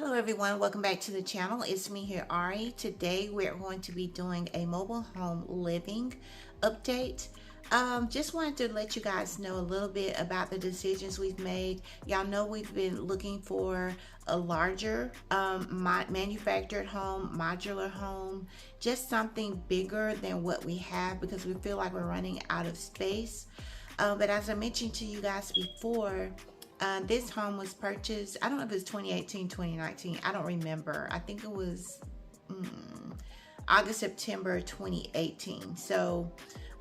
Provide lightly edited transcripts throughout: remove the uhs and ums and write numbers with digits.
Hello everyone, welcome back to the channel. It's me here, Ari. Today we're going to be doing a mobile home living update. Just wanted to let you guys know a little bit about the decisions we've made. Y'all know we've been looking for a larger manufactured home, modular home, just something bigger than what we have because we feel like we're running out of space. But as I mentioned to you guys before, this home was purchased, I don't know if it's 2018, 2019, I don't remember. I think it was August, September 2018. So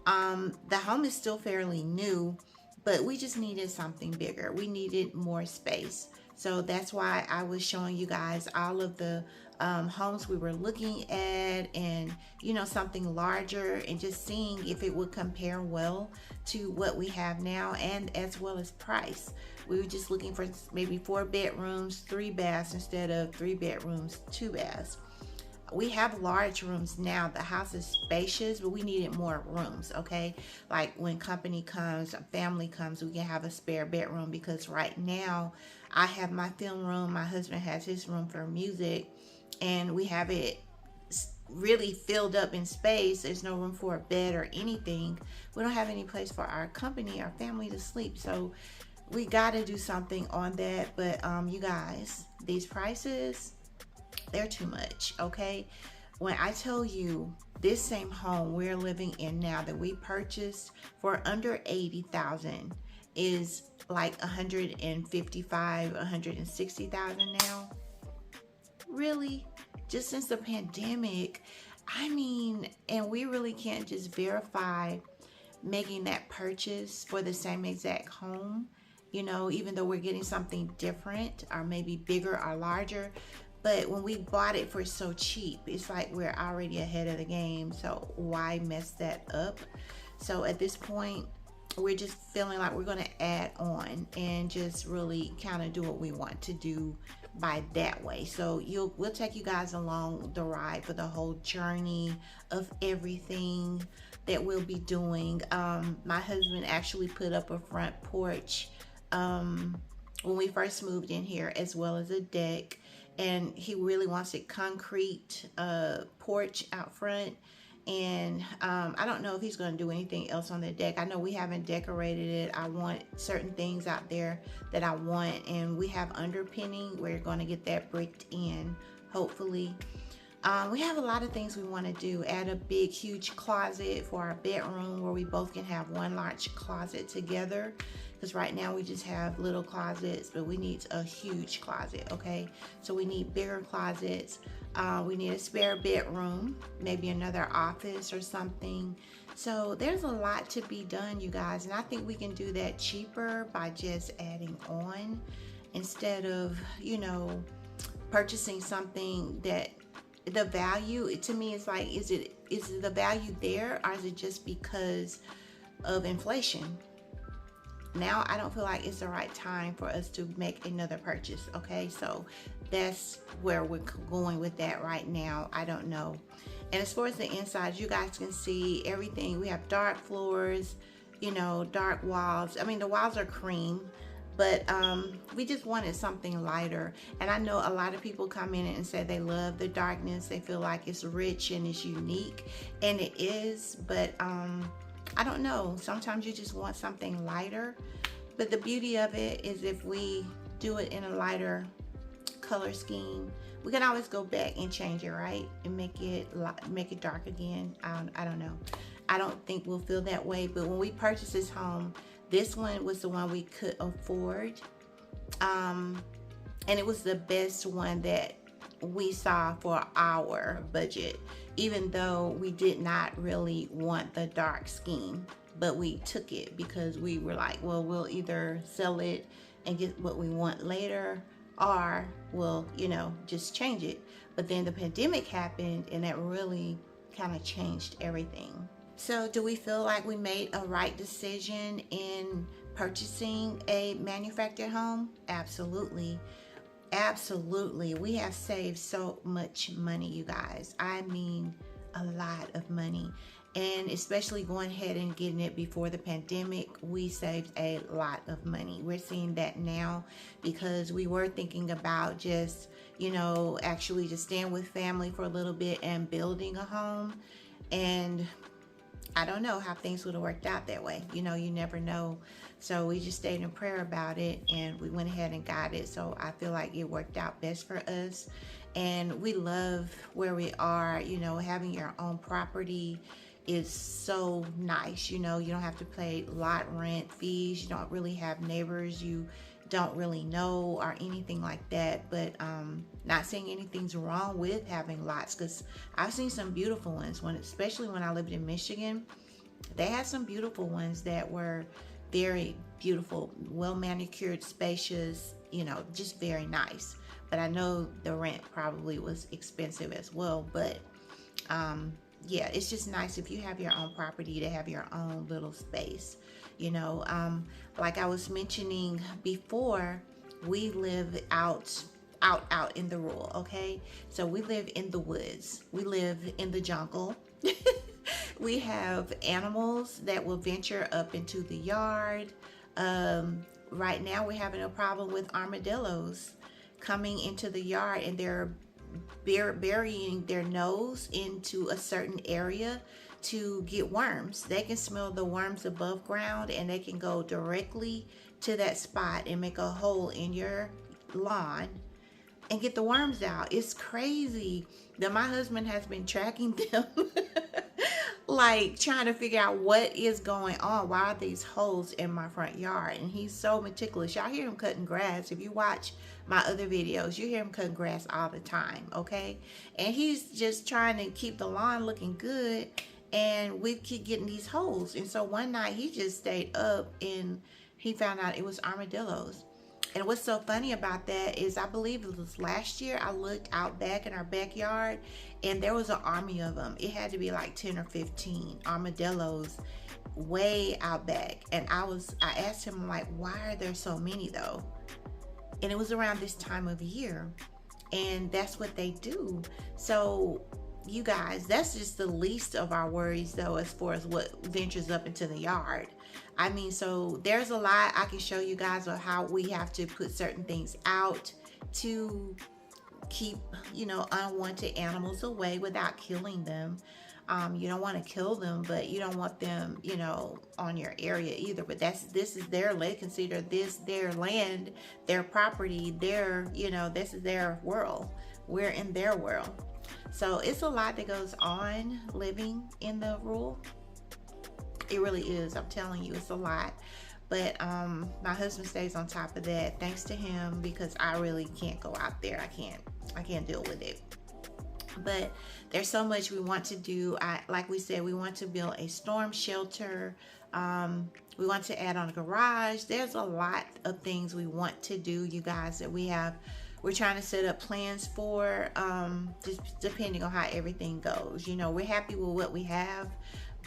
the home is still fairly new, but we just needed something bigger. We needed more space. So that's why I was showing you guys all of the homes we were looking at, and something larger, and just seeing if it would compare well to what we have now, and as well as price. We were just looking for maybe 4 bedrooms, 3 baths instead of 3 bedrooms, 2 baths. We have large rooms now. The house is spacious, but we needed more rooms, okay? Like when company comes, family comes, we can have a spare bedroom, because right now I have my film room, my husband has his room for music, and we have it really filled up in space. There's no room for a bed or anything. We don't have any place for our company, our family to sleep. So we got to do something on that. But you guys, these prices, they're too much, okay? When I tell you this same home we're living in now that we purchased for under 80,000 is like 155, 160,000 now. Really? Just since the pandemic. I mean, and we really can't just verify making that purchase for the same exact home, even though we're getting something different or maybe bigger or larger. But when we bought it for so cheap, it's like we're already ahead of the game. So why mess that up? So at this point, we're just feeling like we're going to add on and just really kind of do what we want to do by that way. So we'll take you guys along the ride for the whole journey of everything that we'll be doing. My husband actually put up a front porch when we first moved in here, as well as a deck, and he really wants it concrete porch out front. And I don't know if he's going to do anything else on the deck. I know we haven't decorated it. I want certain things out there that I want, and we have underpinning. We're going to get that bricked in, hopefully. We have a lot of things we want to do. Add a big, huge closet for our bedroom where we both can have one large closet together. Because right now we just have little closets, but we need a huge closet, okay? So we need bigger closets. We need a spare bedroom, maybe another office or something. So there's a lot to be done, you guys. And I think we can do that cheaper by just adding on, instead of, purchasing something that the value, to me, is like, is the value there, or is it just because of inflation? Now I don't feel like it's the right time for us to make another purchase, okay? So that's where we're going with that right now. I don't know. And as far as the inside, you guys can see everything. We have dark floors, dark walls. I mean, the walls are cream, but we just wanted something lighter. And I know a lot of people come in and say they love the darkness. They feel like it's rich and it's unique, and it is, but I don't know. Sometimes you just want something lighter. But the beauty of it is, if we do it in a lighter color scheme, we can always go back and change it, right? And make it dark again. I don't know. I don't think we'll feel that way. But when we purchased this home, this one was the one we could afford. And it was the best one that we saw for our budget, even though we did not really want the dark scheme, but we took it because we were like, well, we'll either sell it and get what we want later, or we'll just change it. But then the pandemic happened, and that really kind of changed everything. So do we feel like we made a right decision in purchasing a manufactured home? Absolutely. Absolutely. We have saved so much money, you guys. I mean, a lot of money. And especially going ahead and getting it before the pandemic, we saved a lot of money. We're seeing that now because we were thinking about just, actually just staying with family for a little bit and building a home. And I don't know how things would have worked out that way. You never know. So we just stayed in prayer about it and we went ahead and got it. So I feel like it worked out best for us. And we love where we are. Having your own property is so nice. You don't have to pay lot rent fees. You don't really have neighbors you don't really know or anything like that. But not saying anything's wrong with having lots, because I've seen some beautiful ones, especially when I lived in Michigan. They had some beautiful ones that were very beautiful, well manicured, spacious, just very nice. But I know the rent probably was expensive as well. But yeah, it's just nice if you have your own property to have your own little space. Like I was mentioning before, we live out in the rural. Okay, so we live in the woods, we live in the jungle. We have animals that will venture up into the yard. Right now we're having a problem with armadillos coming into the yard, and they're burying their nose into a certain area to get worms. They can smell the worms above ground, and they can go directly to that spot and make a hole in your lawn and get the worms out. It's crazy that my husband has been tracking them like trying to figure out what is going on. Why are these holes in my front yard? And he's so meticulous. Y'all hear him cutting grass. If you watch my other videos, you hear him cutting grass all the time, okay? And he's just trying to keep the lawn looking good, and we keep getting these holes. And so one night he just stayed up and he found out it was armadillos. And what's so funny about that is, I believe it was last year, I looked out back in our backyard and there was an army of them. It had to be like 10 or 15 armadillos way out back. And I asked him, like, why are there so many though? And it was around this time of year, and that's what they do. So you guys, that's just the least of our worries though, as far as what ventures up into the yard. I mean, so there's a lot I can show you guys of how we have to put certain things out to keep, unwanted animals away without killing them. You don't want to kill them, but you don't want them, on your area either. But this is their land. Consider this their land, their property, this is their world. We're in their world. So it's a lot that goes on living in the rural. It really is. I'm telling you, it's a lot. But my husband stays on top of that, thanks to him, because I really can't go out there. I can't deal with it. But there's so much we want to do. Like we said, we want to build a storm shelter. We want to add on a garage. There's a lot of things we want to do, you guys, that we're trying to set up plans for, just depending on how everything goes. We're happy with what we have,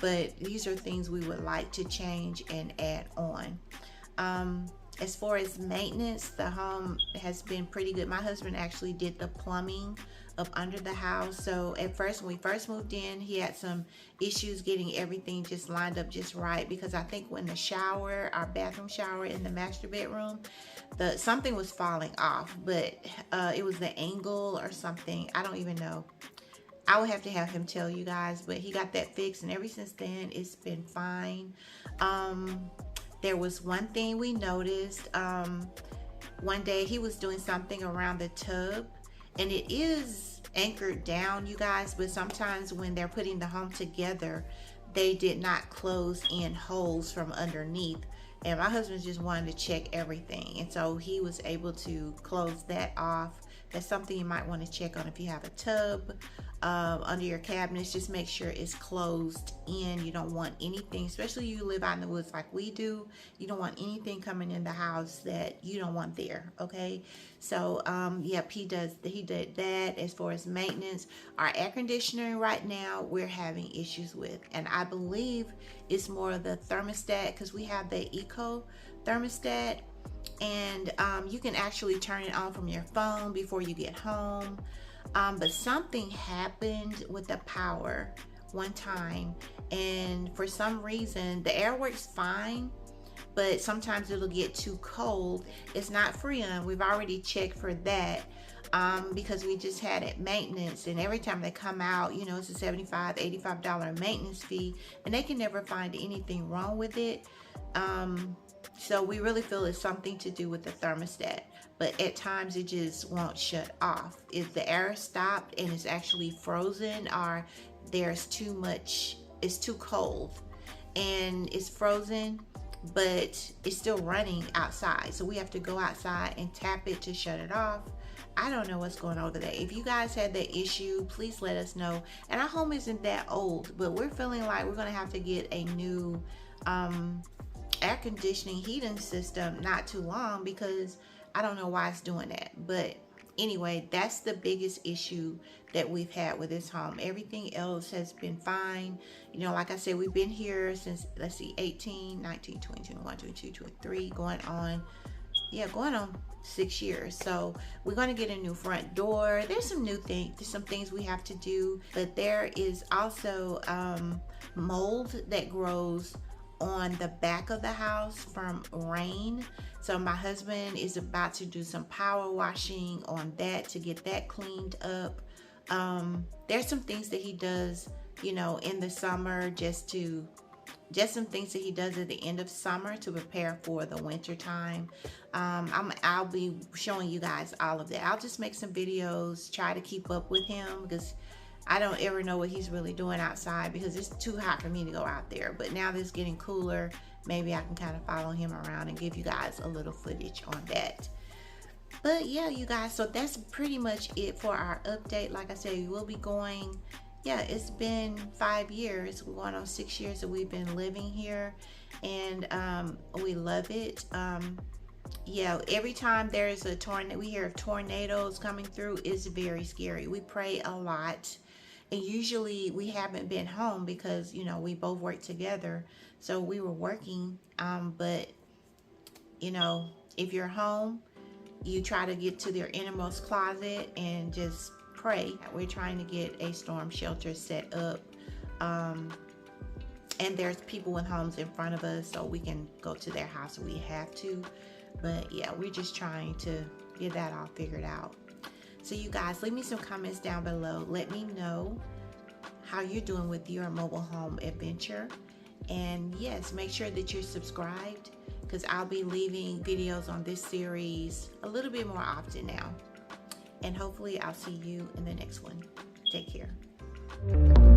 but these are things we would like to change and add on. As far as maintenance, the home has been pretty good. My husband actually did the plumbing up under the house. So at first, when we first moved in, he had some issues getting everything just lined up just right, because I think when the shower, our bathroom shower in the master bedroom, something was falling off, but it was the angle or something. I don't even know. I would have to have him tell you guys, but he got that fixed, and ever since then it's been fine. There was one thing we noticed. One day he was doing something around the tub, and it is anchored down, you guys, but sometimes when they're putting the home together, they did not close in holes from underneath. And my husband just wanted to check everything, and so he was able to close that off. That's something you might want to check on if you have a tub under your cabinets. Just make sure it's closed in. You don't want anything, especially you live out in the woods like we do, you don't want anything coming in the house that you don't want there, okay? So yep, he did that. As far as maintenance, our air conditioner right now we're having issues with, and I believe it's more of the thermostat, because we have the eco thermostat, and you can actually turn it on from your phone before you get home. But something happened with the power one time, and for some reason the air works fine, but sometimes it'll get too cold. It's not Freon. We've already checked for that, because we just had it maintenance, and every time they come out, you know, it's a $75-$85 maintenance fee, and they can never find anything wrong with it. So we really feel it's something to do with the thermostat, but at times it just won't shut off. If the air stopped and it's actually frozen, or there's too much, it's too cold and it's frozen, but it's still running outside, so we have to go outside and tap it to shut it off. I don't know what's going on over there. If you guys had that issue, please let us know. And our home isn't that old, but we're feeling like we're gonna have to get a new air conditioning heating system not too long, because I don't know why it's doing that. But anyway, that's the biggest issue that we've had with this home. Everything else has been fine. You know, like I said, we've been here since, let's see, 18, 19, 20, 21, 22, 23, going on 6 years. So we're going to get a new front door. There's some new things, there's some things we have to do, but there is also mold that grows on the back of the house from rain. So my husband is about to do some power washing on that to get that cleaned up. There's some things that he does, you know, in the summer, just some things that he does at the end of summer to prepare for the winter time. I'll be showing you guys all of that. I'll just make some videos, try to keep up with him, because I don't ever know what he's really doing outside, because it's too hot for me to go out there. But now that it's getting cooler, maybe I can kind of follow him around and give you guys a little footage on that. But yeah, you guys, so that's pretty much it for our update. Like I said, we will be going, yeah, it's been 5 years. We're going on 6 years that we've been living here, and we love it. Yeah, every time there's a tornado, we hear of tornadoes coming through, it's very scary. We pray a lot, and usually we haven't been home because, you know, we both work together, so we were working. But you know, if you're home, you try to get to their innermost closet and just pray. We're trying to get a storm shelter set up, and there's people with homes in front of us, so we can go to their house if we have to. But yeah, we're just trying to get that all figured out. So you guys, leave me some comments down below. Let me know how you're doing with your mobile home adventure. And yes, make sure that you're subscribed, because I'll be leaving videos on this series a little bit more often now. And hopefully I'll see you in the next one. Take care.